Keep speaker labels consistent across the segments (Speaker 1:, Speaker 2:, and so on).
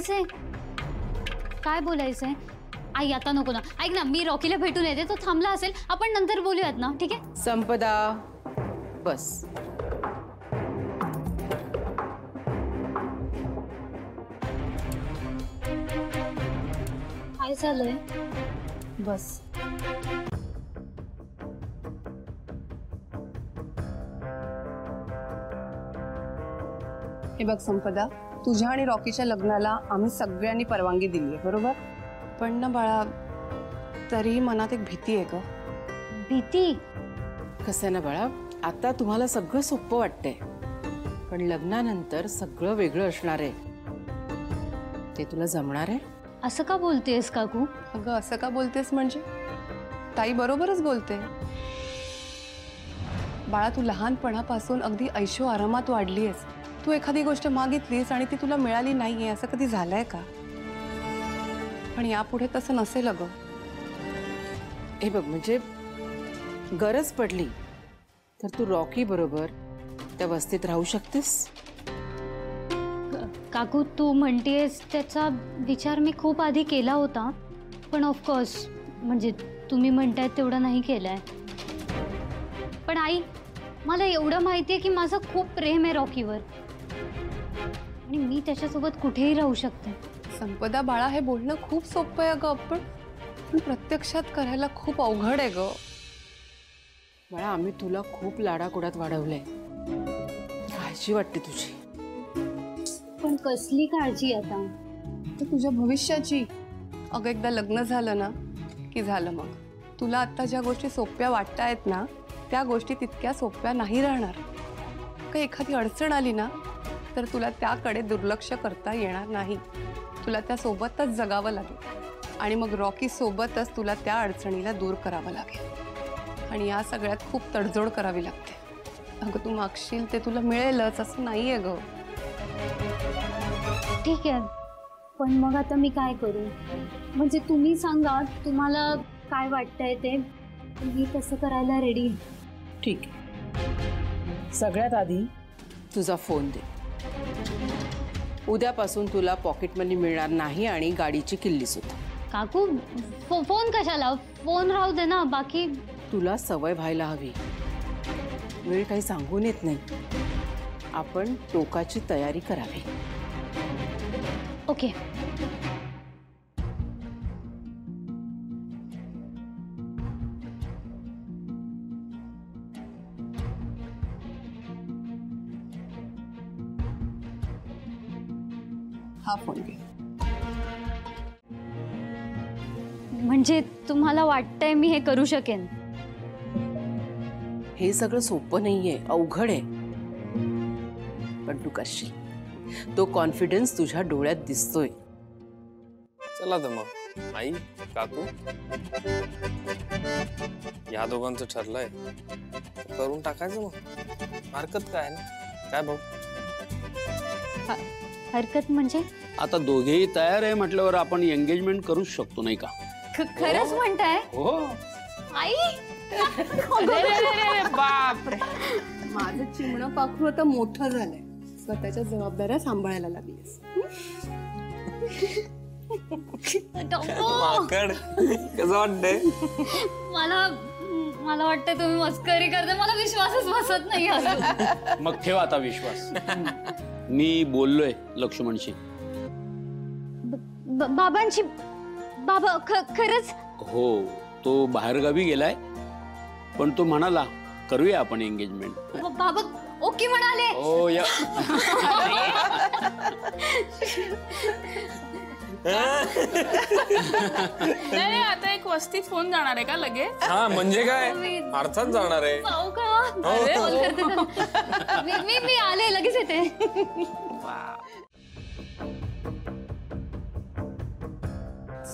Speaker 1: बोलायचंय? काय बोलायचंय? आई आता नको ना. ऐक ना, मी रॉकीला भेटून येते. तो थांबला असेल, आपण नंतर बोलूयात ना, ठीक आहे?
Speaker 2: संपदा बस.
Speaker 1: काय झालंय?
Speaker 2: बस.
Speaker 3: हे बघ संपदा, तुझ्या आणि रॉकीच्या लग्नाला आम्ही सगळ्यांनी परवानगी दिली आहे, बरोबर? पण ना बाळा, तरीही मनात एक भीती आहे ग.
Speaker 1: भीती?
Speaker 2: कसं आहे ना बाळा, आता तुम्हाला सगळं सोपं वाटतंय, पण लग्नानंतर सगळं वेगळं असणार आहे. ते तुला जमणार आहे?
Speaker 1: असं का बोलतेस काकू?
Speaker 3: अगं असं का बोलतेस म्हणजे? ताई बरोबरच बोलते. बाळा, तू लहानपणापासून अगदी ऐशो आरामात वाढली आहेस. तू एखादी गोष्ट मागितलीस आणि ती तुला मिळाली नाहीये असं कधी झालंय का? पण यापुढे तसं नसेल अगं.
Speaker 2: हे बघ, म्हणजे गरज पडली तर तू रॉकी बरोबर त्या वस्तीत राहू शकतेस.
Speaker 1: काकू, तू म्हणतेस त्याचा विचार मी खूप आधी केला होता, पण ऑफकोर्स म्हणजे तुम्ही म्हणताय तेवढं नाही केलंय. पण आई, मला एवढं माहिती आहे की माझं खूप प्रेम आहे रॉकीवर आणि मी त्याच्यासोबत कुठेही राहू शकते.
Speaker 3: संपदा बाळा, हे बोलणं खूप सोपं आहे अगं, पण प्रत्यक्षात करायला खूप अवघड आहे ग.
Speaker 2: बाळा, आम्ही तुला खूप लाडाकोडात वाढवलंय. काळजी वाटते तुझी.
Speaker 1: पण कसली काळजी आता?
Speaker 3: तर तुझ्या भविष्याची. अगं एकदा लग्न झालं ना की झालं. मग तुला आता ज्या गोष्टी सोप्या वाटतायत ना, त्या गोष्टी तितक्या सोप्या नाही राहणार. काही एखादी अडचण आली ना तर तुला त्याकडे दुर्लक्ष करता येणार नाही. तुला त्यासोबतच जगावं लागेल आणि मग रॉकी सोबतच तुला त्या अडचणीला दूर करावं लागेल. आणि या सगळ्यात खूप तडजोड करावी लागते. अगं तू मागशील ते तुला मिळेलच असं नाहीये ग.
Speaker 1: ठीक आहे, पण मग आता मी काय करू? म्हणजे तुम्ही सांगा, तुम्हाला काय वाटतंय ते. मी तसं करायला रेडी.
Speaker 2: ठीक आहे, सगळ्यात आधी तुझा फोन दे. उद्यापासून तुला पॉकेट मनी मिळणार नाही आणि गाडीची किल्ली सुद्धा.
Speaker 1: काकू, फोन कशाला? फोन राहू दे ना. बाकी
Speaker 2: तुला सवय व्हायला हवी. वेळ काही सांगून येत नाही. आपण टोकाची तयारी करावी.
Speaker 1: ओके.
Speaker 3: हा फोन घे.
Speaker 1: म्हणजे तुम्हाला वाटतंय मी हे करू शकेन?
Speaker 2: हे सगळं सोपं नाहीये, अवघड आहे, पण तू करशील. तो कॉन्फिडन्स तुझ्या डोळ्यात दिसतोय.
Speaker 4: चला तर मग आई, काकू, या दोघांचं ठरलंय, करून टाकायचं. मग हरकत काय ना? काय भाऊ?
Speaker 1: हरकत म्हणजे?
Speaker 5: आता दोघेही तयार आहे म्हटल्यावर आपण एंगेजमेंट करूच शकतो, नाही का?
Speaker 1: खरंच म्हणताय?
Speaker 5: हो.
Speaker 1: आई,
Speaker 5: बापरे,
Speaker 3: माझं चिमणं पाखरू आता मोठं झालंय. स्वतःच्या जबाबदाऱ्या सांभाळायला लागलीस.
Speaker 4: माकड, कसं वाटतंय?
Speaker 1: मला वाटतं तुम्ही मस्करी करते. मला विश्वासच बसत नाही असं.
Speaker 5: मग ठेव आता विश्वास. मी बोललोय लक्ष्मणशी.
Speaker 1: बाबांची? बाबा खरंच?
Speaker 5: हो, तो बाहेरगावी गेलाय, पण तो म्हणाला करूया आपण एंगेजमेंट.
Speaker 1: बाबा ओके म्हणाले?
Speaker 5: हो या.
Speaker 6: नाही, आता एक वस्तीत फोन जाणार आहे का लगेच?
Speaker 4: हा म्हणजे काय? अर्थात जाणार आहे.
Speaker 1: मी आले, लगेच येते.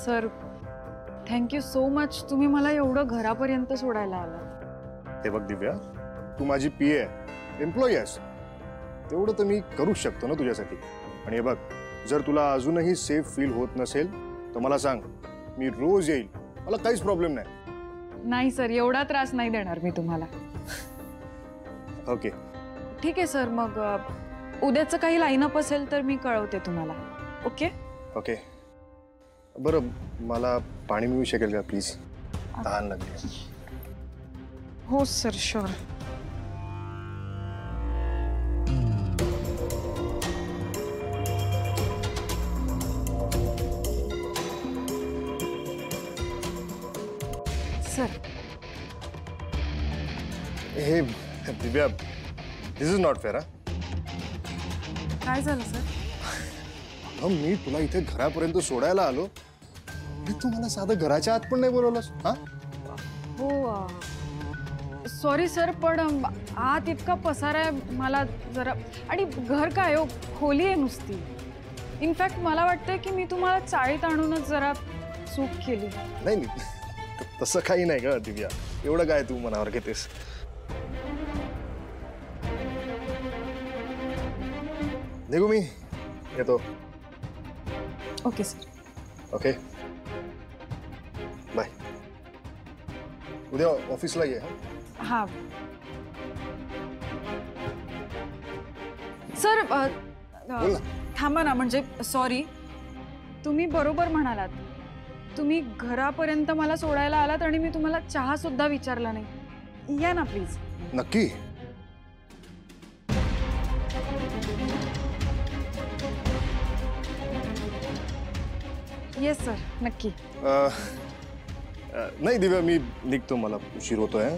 Speaker 7: Sir, thank you so much. तुम्ही मला एवढं घरापर्यंत सोडायला आला.
Speaker 8: हे बघ दिव्या, तू माझी पीए एम्प्लॉई आहेस, तेवढं तर मी करूच शकतो ना तुझ्यासाठी. आणि हे बघ, जर तुला अजूनही सेफ फील होत नसेल तर मला सांग, मी रोज येईल, मला काहीच प्रॉब्लेम नाही.
Speaker 7: नाही सर, एवढा त्रास नाही देणार मी तुम्हाला.
Speaker 8: ओके
Speaker 7: ठीक आहे सर, मग उद्याचं काही लाईनअप असेल तर मी कळवते तुम्हाला. ओके?
Speaker 8: ओके बरं मला पाणी मिळू शकेल का प्लीज तहान लागली
Speaker 7: हो सर शुअर. सर
Speaker 8: हे दिव्या दिस इज नॉट फेअर.
Speaker 7: काय झालं सर?
Speaker 8: मी तुला इथे घरापर्यंत सोडायला आलो आणि तू मला साधं घराच्या आत पण नाही बोलवलंस. हा
Speaker 7: हो सॉरी सर, पण आत इतका पसारा आहे मला जरा, आणि घर काय हो, खोली आहे नुसती. इनफॅक्ट मला वाटतंय की मी तुम्हाला चाळीत आणूनच जरा चूक केली.
Speaker 8: नाही तसं काही नाही का दिव्या, एवढं काय तू मनावर घेतेस. निघू मी येतो.
Speaker 7: Okay sir.
Speaker 8: Okay bye. उद्या ऑफिसला ये.
Speaker 7: हा सर
Speaker 8: बोल ना.
Speaker 7: थांबा ना, म्हणजे सॉरी, तुम्ही बरोबर म्हणालात. तुम्ही घरापर्यंत मला सोडायला आलात आणि मी तुम्हाला चहा सुद्धा विचारला नाही. या ना प्लीज.
Speaker 8: नक्की.
Speaker 7: येस सर, नक्की.
Speaker 8: नाही दिव्या मी निघतो, मला उशीर होतोय.